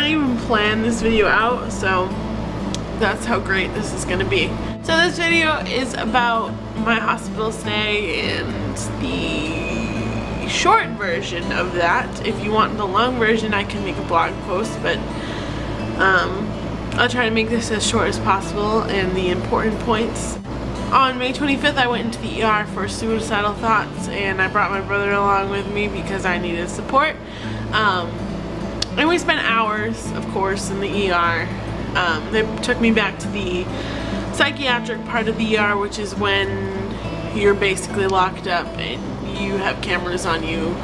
didn't even plan this video out, so that's how great this is gonna be. So this video is about my hospital stay and the short version of that. If you want the long version, I can make a blog post, but I'll try to make this as short as possible and the important points. On May 25th, I went into the ER for suicidal thoughts, and I brought my brother along with me because I needed support. And we spent hours, of course, in the ER. They took me back to the psychiatric part of the ER, which is when you're basically locked up and you have cameras on you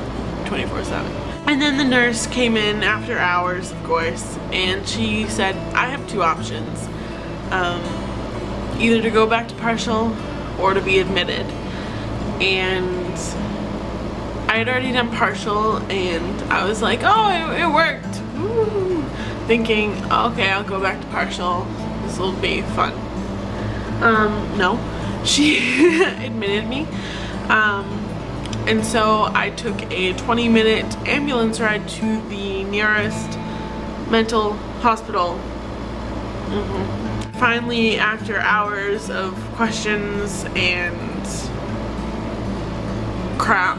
24/7. And then the nurse came in after hours, of course, and she said, I have two options. Either to go back to partial or to be admitted. And I had already done partial and I was like, oh, it worked. Woo. Thinking, okay, I'll go back to partial. This will be fun. No. She admitted me. And so I took a 20-minute ambulance ride to the nearest mental hospital. Finally, after hours of questions and crap,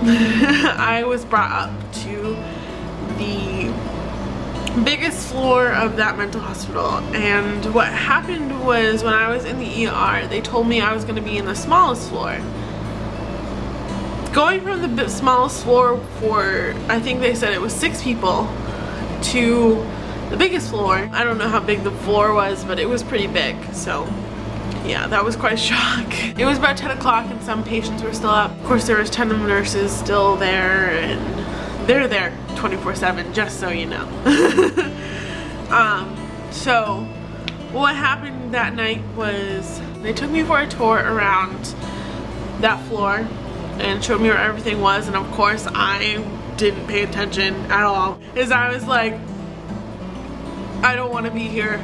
I was brought up to the biggest floor of that mental hospital. And what happened was, when I was in the ER, they told me I was going to be in the smallest floor. Going from the smallest floor for, I think they said it was 6 people, to the biggest floor. I don't know how big the floor was, but it was pretty big. So yeah, that was quite a shock. It was about 10 o'clock and some patients were still up. Of course, there was 10 nurses still there, and they're there 24/7, just so you know. So what happened that night was they took me for a tour around that floor and showed me where everything was, and of course I didn't pay attention at all, because I was like, I don't want to be here.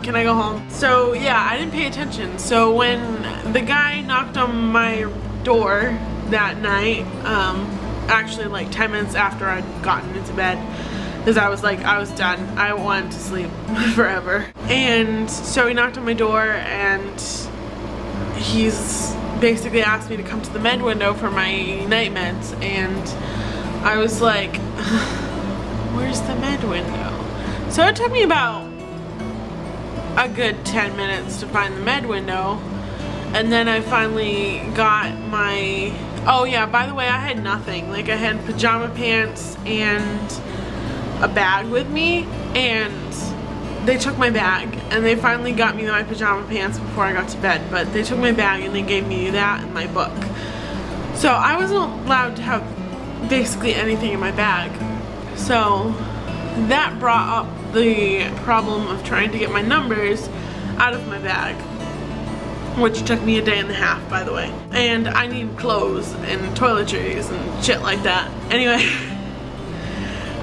Can I go home? So yeah, I didn't pay attention. So when the guy knocked on my door that night, actually like 10 minutes after I'd gotten into bed, because I was done. I wanted to sleep forever. And so he knocked on my door and he's basically asked me to come to the med window for my night meds, and I was like, where's the med window? So it took me about a good 10 minutes to find the med window, and then I finally got my, oh yeah, by the way, I had nothing. Like, I had pajama pants and a bag with me, and they took my bag, and they finally got me my pajama pants before I got to bed, but they took my bag and they gave me that and my book. So I wasn't allowed to have basically anything in my bag. So that brought up the problem of trying to get my numbers out of my bag, which took me a day and a half, by the way. And I need clothes and toiletries and shit like that. Anyway,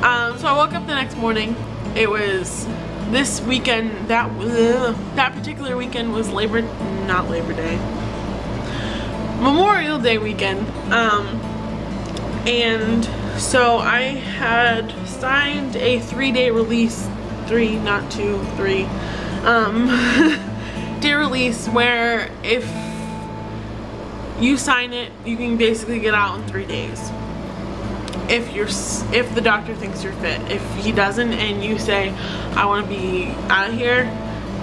so I woke up the next morning. It was this weekend, that particular weekend was not Labor Day, Memorial Day weekend. And so I had signed a 3-day release, 3, not 2, 3, day release, where if you sign it, you can basically get out in 3 days. If the doctor thinks you're fit. If he doesn't and you say, I want to be out of here,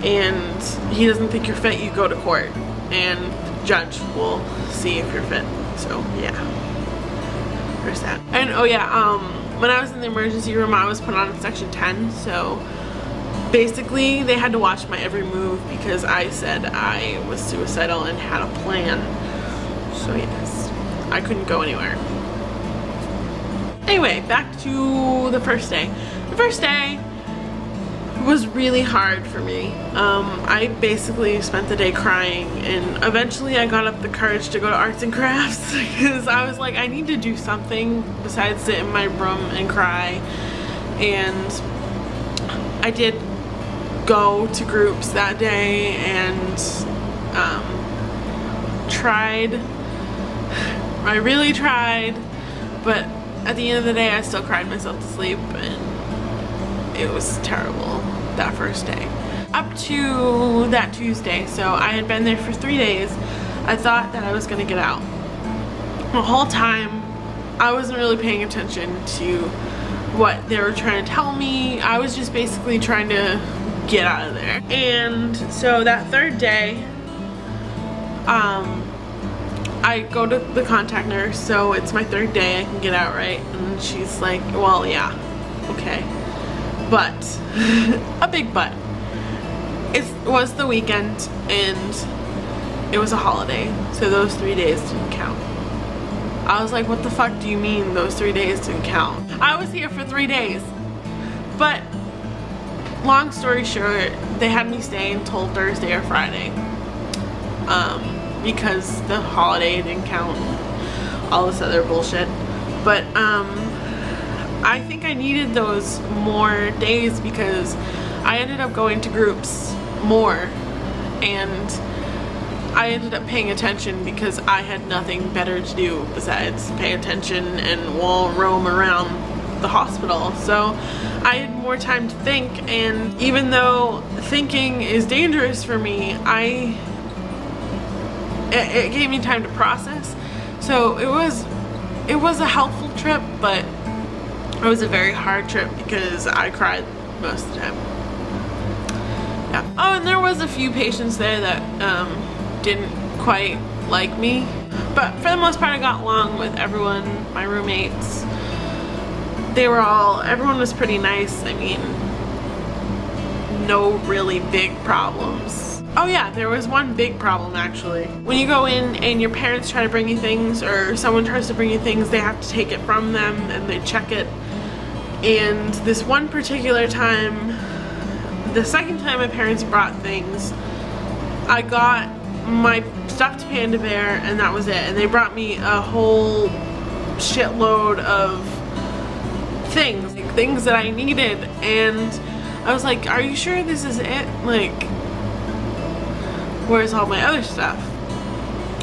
and he doesn't think you're fit, you go to court and the judge will see if you're fit. So yeah, there's that. And oh yeah, when I was in the emergency room, I was put on section 10, so basically they had to watch my every move because I said I was suicidal and had a plan. So yes, I couldn't go anywhere. Anyway, back to the first day. The first day was really hard for me. I basically spent the day crying, and eventually I got up the courage to go to arts and crafts because I was like, I need to do something besides sit in my room and cry. And I did go to groups that day and tried. I really tried, but at the end of the day I still cried myself to sleep, and it was terrible that first day. Up to that Tuesday, so I had been there for 3 days. I thought that I was gonna get out. The whole time, I wasn't really paying attention to what they were trying to tell me. I was just basically trying to get out of there. And so that third day, I go to the contact nurse, so it's my third day, I can get out, right? And she's like, well, yeah, okay. But, a big but. It was the weekend, and it was a holiday, so those 3 days didn't count. I was like, what the fuck do you mean those 3 days didn't count? I was here for 3 days. But, long story short, they had me stay until Thursday or Friday. Because the holiday didn't count, all this other bullshit. But I think I needed those more days because I ended up going to groups more, and I ended up paying attention because I had nothing better to do besides pay attention and roam around the hospital. So I had more time to think, and even though thinking is dangerous for me, it gave me time to process. So it was a helpful trip, but it was a very hard trip because I cried most of the time. Yeah. Oh, and there was a few patients there that didn't quite like me, but for the most part I got along with everyone. My roommates, everyone was pretty nice. I mean, no really big problems. Oh yeah, there was one big problem actually. When you go in and your parents try to bring you things, or someone tries to bring you things, they have to take it from them and they check it. And this one particular time, the second time my parents brought things, I got my stuffed panda bear and that was it. And they brought me a whole shitload of things that I needed, and I was like, are you sure this is it? Like, where's all my other stuff?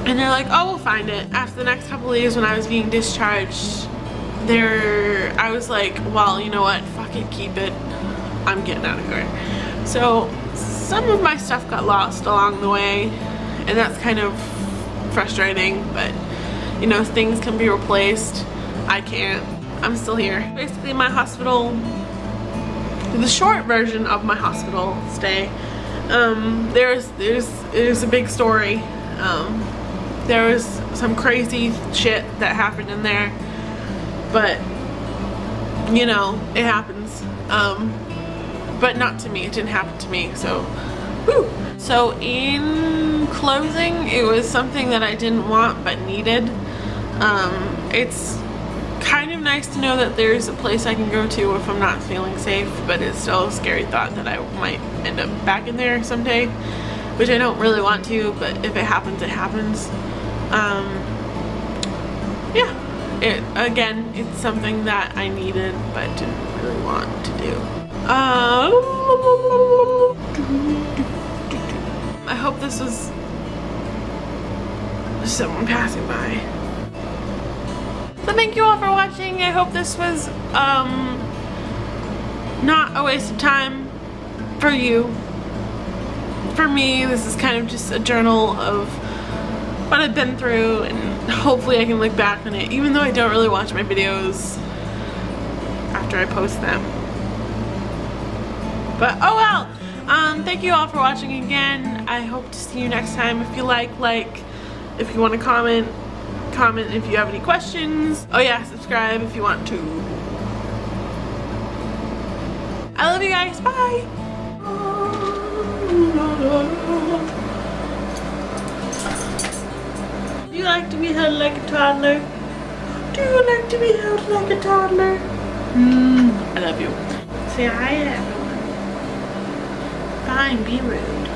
And they're like, oh, we'll find it. After the next couple of days when I was being discharged, I was like, well, you know what, fuck it, keep it, I'm getting out of here. So some of my stuff got lost along the way, and that's kind of frustrating, but you know, things can be replaced. I can't. I'm still here. Basically my hospital, the short version of my hospital stay, there's a big story. There was some crazy shit that happened in there, but you know, it happens. But not to me. It didn't happen to me. So, whew. So in closing, it was something that I didn't want but needed. It's kind of nice to know that there's a place I can go to if I'm not feeling safe, but it's still a scary thought that I might end up back in there someday, which I don't really want to, but if it happens, it happens. Yeah, again, it's something that I needed but didn't really want to do. I hope this was someone passing by. So thank you all for watching. I hope this was not a waste of time for you. For me, this is kind of just a journal of what I've been through, and hopefully I can look back on it, even though I don't really watch my videos after I post them. But oh well. Thank you all for watching again. I hope to see you next time. If you like, if you want to comment if you have any questions. Oh yeah, subscribe if you want to. I love you guys. Bye. Do you like to be held like a toddler? Do you like to be held like a toddler? I love you. Say hi to everyone. Fine, be rude.